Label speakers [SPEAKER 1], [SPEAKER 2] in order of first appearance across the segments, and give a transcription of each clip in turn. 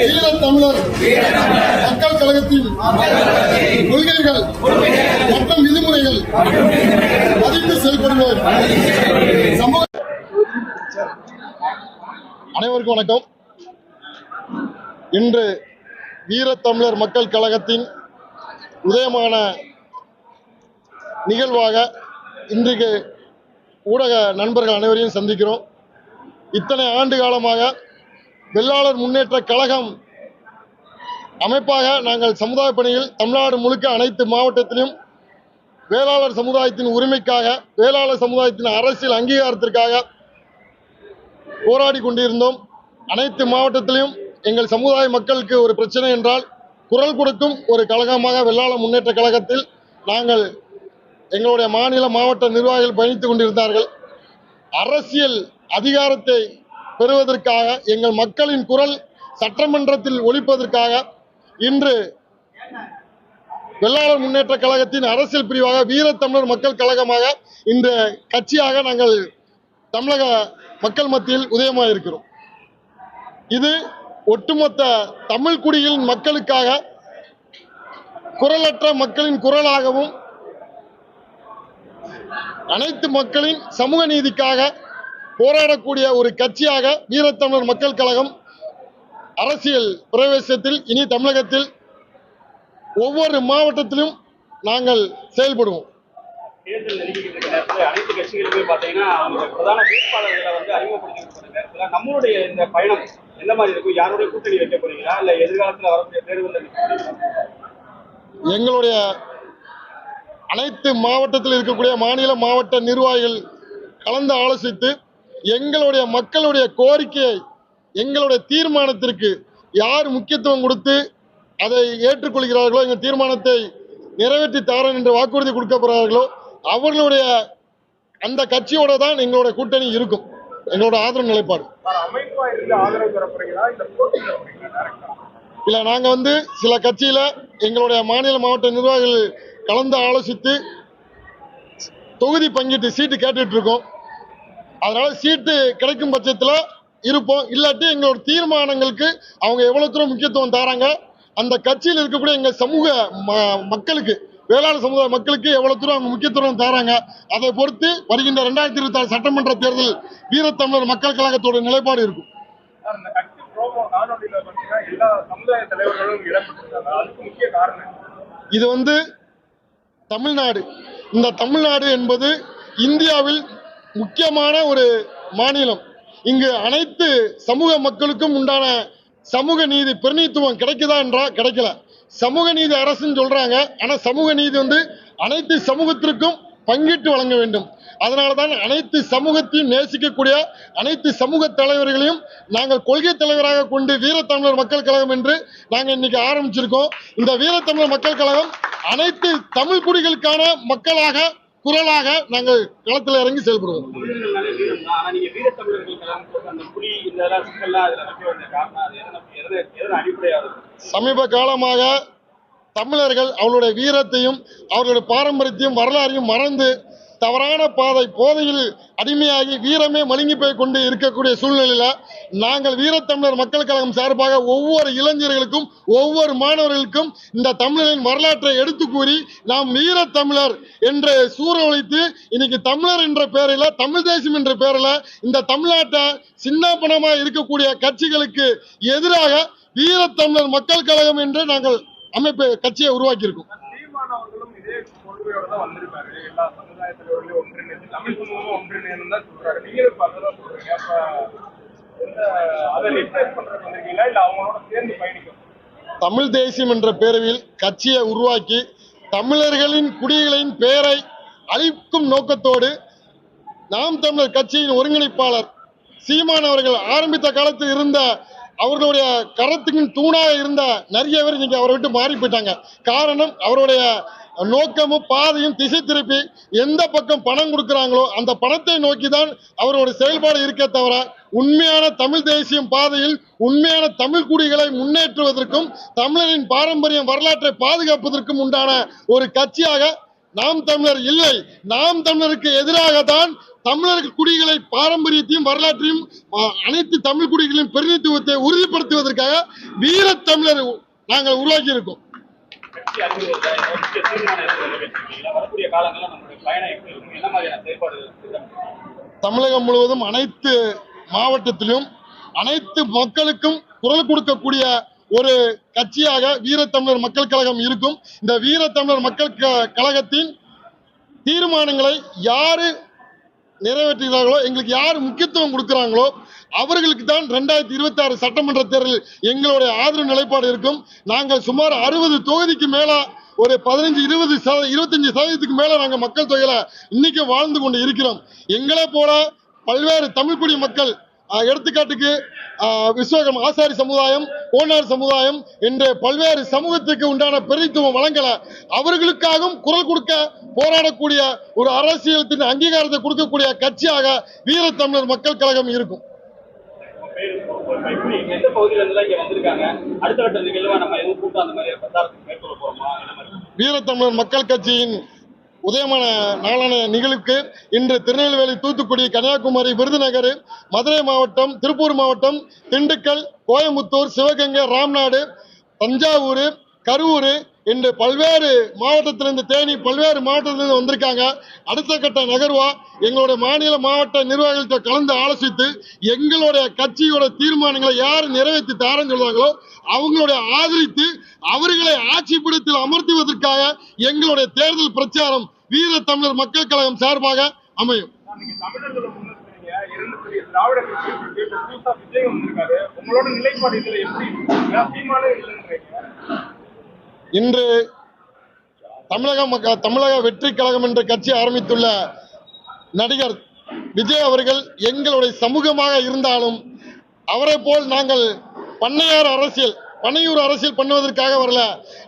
[SPEAKER 1] ஈழத்தமிழர் மக்கள் கழகத்தின் கொள்கைகள் மற்றும் விதிமுறைகள் மதித்து செயல்படுவோம். அனைவருக்கும் வணக்கம். இன்று ஈழத்தமிழர் மக்கள் கழகத்தின் உதயமான நிகழ்வாக இன்றைக்கு ஊடக நண்பர்கள் அனைவரையும் சந்திக்கிறோம். இத்தனை ஆண்டு காலமாக வெள்ளாளர் முன்னேற்ற கழகம் அமைப்பாக நாங்கள் சமுதாய பணியில் தமிழ்நாடு முழுக்க அனைத்து மாவட்டத்திலும் வேளாளர் சமுதாயத்தின் உரிமைக்காக, வேளாளர் சமுதாயத்தின் அரசியல் அங்கீகாரத்திற்காக போராடி கொண்டிருந்தோம். அனைத்து மாவட்டத்திலும் எங்கள் சமுதாய மக்களுக்கு ஒரு பிரச்சனை என்றால் குரல் கொடுக்கும் ஒரு கழகமாக வெள்ளாளர் முன்னேற்ற கழகத்தில் நாங்கள் எங்களுடைய மாநில மாவட்ட நிர்வாகிகள் பயணித்துக் கொண்டிருந்தார்கள். அரசியல் அதிகாரத்தை பெறுவதற்காக, எங்கள் மக்களின் குரல் சட்டமன்றத்தில் ஒலிப்பதற்காக இன்று வெள்ளாளர் முன்னேற்ற கழகத்தின் அரசியல் பிரிவாக வீரத்தமிழர் மக்கள் கழகமாக இந்த கட்சியாக நாங்கள் தமிழக மக்கள் மத்தியில் உதயமாக இருக்கிறோம். இது ஒட்டுமொத்த தமிழ் குடியின் மக்களுக்காக, குரலற்ற மக்களின் குரலாகவும், அனைத்து மக்களின் சமூக நீதிக்காக போராடக்கூடிய ஒரு கட்சியாக வீரத்தமிழர் மக்கள் கழகம் அரசியல் பிரவேசத்தில் இனி தமிழகத்தில் ஒவ்வொரு மாவட்டத்திலும் நாங்கள் செயல்படுவோம்.
[SPEAKER 2] தேர்தல் நெருங்கிட்டு நேரத்தில் அனைத்து கட்சிகளுமே பார்த்தீங்கன்னா அவங்க பிரதான வேட்பாளர்களை அறிமுகப்படுத்திட்டு நேரத்தில் நம்மளுடைய இந்த பயணம் எந்த மாதிரி இருக்கும்? யாருடைய கூட்டணி வைக்க போறீங்களா, இல்லை எதிர்காலத்தில் வரக்கூடிய தேர்தல்?
[SPEAKER 1] எங்களுடைய அனைத்து மாவட்டத்தில் இருக்கக்கூடிய மாநில மாவட்ட நிர்வாகிகள் கலந்து ஆலோசித்து எங்களுடைய மக்களுடைய கோரிக்கையை, எங்களுடைய தீர்மானத்திற்கு யார் முக்கியத்துவம் கொடுத்து அதை ஏற்றுக்கொள்கிறார்களோ, எங்கள் தீர்மானத்தை நிறைவேற்றி தாரன் என்று வாக்குறுதி கொடுக்கப்படுறார்களோ அவர்களுடைய அந்த கட்சியோட தான் எங்களுடைய கூட்டணி இருக்கும். எங்களோட ஆதரவு நிலைப்பாடு இல்லை. நாங்கள் சில கட்சியில எங்களுடைய மாநில மாவட்ட நிர்வாகிகள் கலந்து ஆலோசித்து தொகுதி பங்கீட்டு சீட்டு கேட்டுட்டு இருக்கோம். அதனால சீட்டு கிடைக்கும் பட்சத்தில் இருப்போம். இல்லாட்டி எங்களோட தீர்மானங்களுக்கு அவங்க எவ்வளவு தூரம் முக்கியத்துவம் தராங்க, அந்த கட்சியில் இருக்கக்கூடிய எங்கள் சமூக மக்களுக்கு, வேளாளர் சமுதாய மக்களுக்கு எவ்வளவு தூரம் அவங்க முக்கியத்துவம் தராங்க, அதை பொறுத்து வருகின்ற 2026 சட்டமன்ற தேர்தல் வீரத்தமிழர் மக்கள் கழகத்தோட நிலைப்பாடு இருக்கும். இது தமிழ்நாடு. இந்த தமிழ்நாடு என்பது இந்தியாவில் முக்கியமான ஒரு மாநிலம். இங்கு அனைத்து சமூக மக்களுக்கும் உண்டான சமூக நீதி பிரதிநிதித்துவம் கிடைக்குதா என்றால் கிடைக்கல. சமூக நீதி அரசுன்னு சொல்றாங்க. ஆனா சமூக நீதி அனைத்து சமூகத்திற்கும் பங்கிட்டு வழங்க வேண்டும். அதனாலதான் அனைத்து சமூகத்தையும் நேசிக்கக்கூடிய அனைத்து சமூக தலைவர்களையும் நாங்கள் கொள்கை தலைவராக கொண்டு வீரத்தமிழர் மக்கள் கழகம் என்று நாங்கள் இன்னைக்கு ஆரம்பிச்சிருக்கோம். இந்த வீரத்தமிழர் மக்கள் கழகம் அனைத்து தமிழ் குடிகளுக்கான மக்களாக, குரலாக நாங்கள் களத்தில் இறங்கி செயல்படுவோம். சமீப காலமாக தமிழர்கள் அவர்களுடைய வீரத்தையும் அவர்களுடைய பாரம்பரியத்தையும் வரலாறையும் மறந்து தவறான போதையில் அடிமையாகி வீரமே மழுங்கி போய் கொண்டு இருக்கக்கூடிய சூழ்நிலையில நாங்கள் வீரத்தமிழர் மக்கள் கழகம் சார்பாக ஒவ்வொரு இளைஞர்களுக்கும், ஒவ்வொரு மாணவர்களுக்கும் இந்த தமிழரின் வரலாற்றை எடுத்து கூறி நாம் வீரத்தமிழர் என்று சூறவழித்து இன்னைக்கு தமிழர் என்ற பெயரில், தமிழ் தேசம் என்ற பெயரில் இந்த தமிழ்நாட்டை சின்னப்பனமா இருக்கக்கூடிய கட்சிகளுக்கு எதிராக வீரத்தமிழர் மக்கள் கழகம் என்று நாங்கள் அமைப்பு கட்சியை உருவாக்கி இருக்கோம். தமிழ் தேசியம் என்ற பெயரில் கட்சியை உருவாக்கி தமிழர்களின் குடிகளின் பெயரை அழிக்கும் நோக்கத்தோடு நாம் தமிழர் கட்சியின் ஒருங்கிணைப்பாளர் சீமான் அவர்கள் ஆரம்பித்த காலத்தில் இருந்த அவர்களுடைய கரத்துக்கு தூணாக இருந்த நிறைய பேர் இன்னைக்கு அவரை விட்டு மாறி போயிட்டாங்க. காரணம், அவருடைய நோக்கமும் பாதையும் திசை திருப்பி எந்த பக்கம் பணம் கொடுக்கிறாங்களோ அந்த பணத்தை நோக்கிதான் அவரோட செயல்பாடு இருக்க தவிர உண்மையான தமிழ் தேசியம் பாதையில் உண்மையான தமிழ் குடிகளை முன்னேற்றுவதற்கும் தமிழரின் பாரம்பரியம் வரலாற்றை பாதுகாப்பதற்கும் உண்டான ஒரு கட்சியாக நாம் தமிழர் இல்லை. நாம் தமிழருக்கு எதிராக தான் தமிழர் குடிகளை பாரம்பரியத்தையும் வரலாற்றையும் அனைத்து தமிழ் குடிகளின் பிரதிநிதித்துவத்தை உறுதிப்படுத்துவதற்காக வீரத்தமிழர் நாங்கள் உருவாக்கி இருக்கோம். தமிழகம் முழுவதும் அனைத்து மாவட்டத்திலும் அனைத்து மக்களுக்கும் குரல் கொடுக்கக்கூடிய ஒரு கட்சியாக வீரத்தமிழர் மக்கள் கழகம் இருக்கும். இந்த வீரத்தமிழர் மக்கள் கழகத்தின் தீர்மானங்களை யாரு நிறைவேற்றுகிறார்களோ, எங்களுக்கு யார் முக்கியத்துவம் கொடுக்கிறாங்களோ அவர்களுக்கு தான் 2026 சட்டமன்ற தேர்தலில் எங்களுடைய ஆதரவு நிலைப்பாடு இருக்கும். நாங்கள் சுமார் 60 தொகுதிக்கு மேல ஒரு 15-25% மேல நாங்க மக்கள் தொகையில இன்னைக்கு வாழ்ந்து கொண்டு இருக்கிறோம். எங்களை போல பல்வேறு தமிழ்குடி மக்கள், எடுத்துக்காட்டுக்கு விஸ்வகம் ஆசாரி சமுதாயம், கோனார் சமுதாயம் என்று பல்வேறு சமூகத்துக்கு உண்டான பிரதித்துவம் வழங்கல. அவர்களுக்காகவும் குரல் கொடுக்க போராடக்கூடிய ஒரு அரசியலத்தின் அங்கீகாரத்தை கொடுக்கக்கூடிய கட்சியாக வீரத்தமிழர் மக்கள் கழகம் இருக்கும். வீரத்தமிழர் மக்கள் கட்சியின் உதயமான நாளான நிகழ்வுக்கு இன்று திருநெல்வேலி, தூத்துக்குடி, கன்னியாகுமரி, விருதுநகர், மதுரை மாவட்டம், திருப்பூர் மாவட்டம், திண்டுக்கல், கோயம்புத்தூர், சிவகங்கை, ராம்நாடு, தஞ்சாவூர், கரூர் என்று பல்வேறு மாவட்டத்திலிருந்து, தேனி, பல்வேறு மாவட்டத்திலிருந்து வந்திருக்காங்க. அடுத்த கட்ட நகர்வா எங்களுடைய மாநில மாவட்ட நிர்வாகிகள்கிட்ட கலந்து ஆலோசித்து எங்களுடைய கட்சியோட தீர்மானங்களை யார் நிறைவேற்றி தாரன்னு சொல்றாங்களோ அவங்களுடைய ஆதரித்து அவர்களை ஆட்சி பீடத்தில் அமர்த்துவதற்காக எங்களுடைய தேர்தல் பிரச்சாரம் வீரத்தமிழர் மக்கள் கழகம் சார்பாக அமையும். இன்று தமிழக வெற்றி கழகம் என்ற கட்சி ஆரம்பித்துள்ள நடிகர் விஜய் அவர்கள் எங்களுடைய சமூகமாக இருந்தாலும் அவரை போல் நாங்கள் பனையூர் அரசியல் பண்ணுவதற்காக வரல.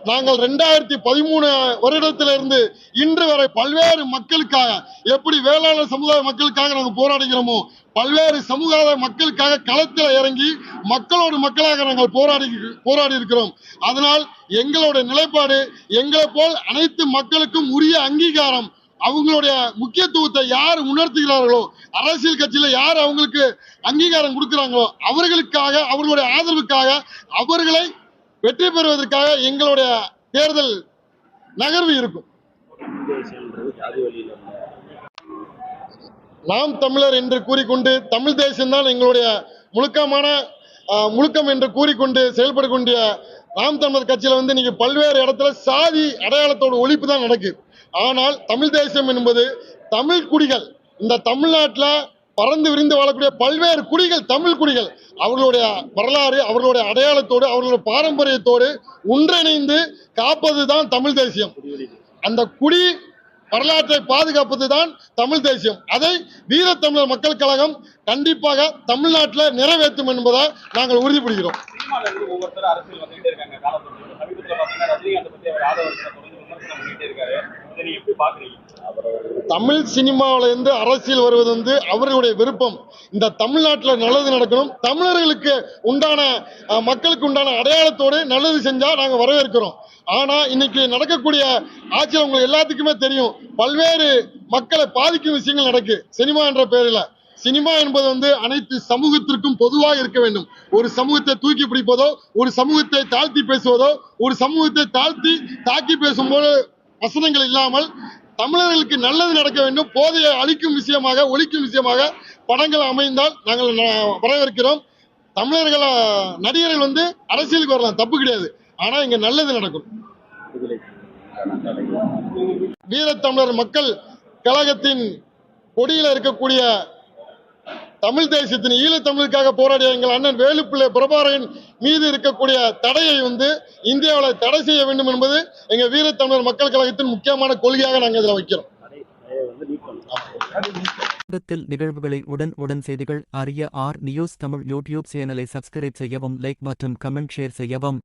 [SPEAKER 1] நாங்கள் 2013 வருடத்திலிருந்து இன்று வரை பல்வேறு மக்களுக்காக, எப்படி வேளாண் சமுதாய மக்களுக்காக நாங்கள் போராடுகிறோமோ பல்வேறு சமுதாய மக்களுக்காக களத்தில் இறங்கி மக்களோடு மக்களாக நாங்கள் போராடி இருக்கிறோம். அதனால் எங்களுடைய நிலைப்பாடு, எங்களை போல் அனைத்து மக்களுக்கும் உரிய அங்கீகாரம், அவங்களுடைய முக்கியத்துவத்தை யார் உணர்த்துகிறார்களோ, அரசியல் கட்சியில யார் அவங்களுக்கு அங்கீகாரம் கொடுக்கிறாங்களோ அவர்களுக்காக, அவர்களுடைய ஆதரவுக்காக, அவர்களை வெற்றி பெறுவதற்காக எங்களுடைய தேர்தல் நகர்வு இருக்கும். நாம் தமிழர் என்று கூறிக்கொண்டு தமிழ் தேசம்தான் எங்களுடைய முழுக்கம் என்று கூறிக்கொண்டு செயல்படக்கூடிய நாம் தமிழர் கட்சியில நீங்க பல்வேறு இடத்துல சாதி அடையாளத்தோட ஒழிப்பு தான் நடக்குது. ஆனால் தமிழ் தேசம் என்பது தமிழ் குடிகள், இந்த தமிழ்நாட்டில் பறந்து விரிந்து வாழக்கூடிய பல்வேறு குடிகள், தமிழ் குடிகள், அவர்களுடைய வரலாறு, அவர்களுடைய அடையாளத்தோடு, அவர்களுடைய பாரம்பரியத்தோடு ஒன்றிணைந்து காப்பதுதான் தமிழ் தேசியம். அந்த குடி வரலாற்றை பாதுகாப்பது தான் தமிழ் தேசியம். அதை வீரத்தமிழர் மக்கள் கழகம் கண்டிப்பாக தமிழ்நாட்டில் நிறைவேற்றும் என்பதை நாங்கள் உறுதிப்படுகிறோம். தமிழ் சினிமாவில இருந்து அரசியல் வருவது அவர்களுடைய விருப்பம். இந்த தமிழ்நாட்டில் நல்லது நடக்கணும், தமிழர்களுக்கு உண்டான மக்களுக்கு உண்டான அடையாளத்தோடு நல்லது செஞ்சா நாங்க வரவேற்கிறோம். ஆனா இன்னைக்கு நடக்கக்கூடிய ஆட்சியில் உங்களுக்கு எல்லாத்துக்குமே தெரியும், பல்வேறு மக்களை பாதிக்கும் விஷயங்கள் நடக்கு சினிமா என்ற பெயரில். சினிமா என்பது அனைத்து சமூகத்திற்கும் பொதுவாக இருக்க வேண்டும். ஒரு சமூகத்தை தூக்கி பிடிப்பதோ, ஒரு சமூகத்தை தாழ்த்தி பேசுவதோ, ஒரு சமூகத்தை தாக்கி பேசும்போது வசனங்கள் இல்லாமல் தமிழர்களுக்கு நல்லது நடக்க வேண்டும், போதையை அழிக்கும் விஷயமாக, ஒழிக்கும் விஷயமாக படங்கள் அமைந்தால் நாங்கள் வரவேற்கிறோம். தமிழர்கள நடிகர்கள் அரசியலுக்கு வரலாம், தப்பு கிடையாது. ஆனா இங்க நல்லது நடக்கும். வீரத்தமிழர் மக்கள் கழகத்தின் கொடியில இருக்கக்கூடிய தமிழ் தேசியத்தின் ஈழத்தமிழுக்காக போராடிய எங்கள் அண்ணன் வேலுப்பிள்ளை பிரபாகரன் மீது இருக்கக்கூடிய தடையை இந்தியாவில் தடை செய்ய வேண்டும் என்பது எங்க வீரத்தமிழர் மக்கள் கழகத்தின் முக்கியமான கொள்கையாக நாங்கள் இதில் வைக்கிறோம்.
[SPEAKER 3] நிகழ்வுகளை உடன் செய்திகள் அறிய R News தமிழ் யூடியூப் சேனலை சப்ஸ்கிரைப் செய்யவும், லைக் மற்றும் கமெண்ட் ஷேர் செய்யவும்.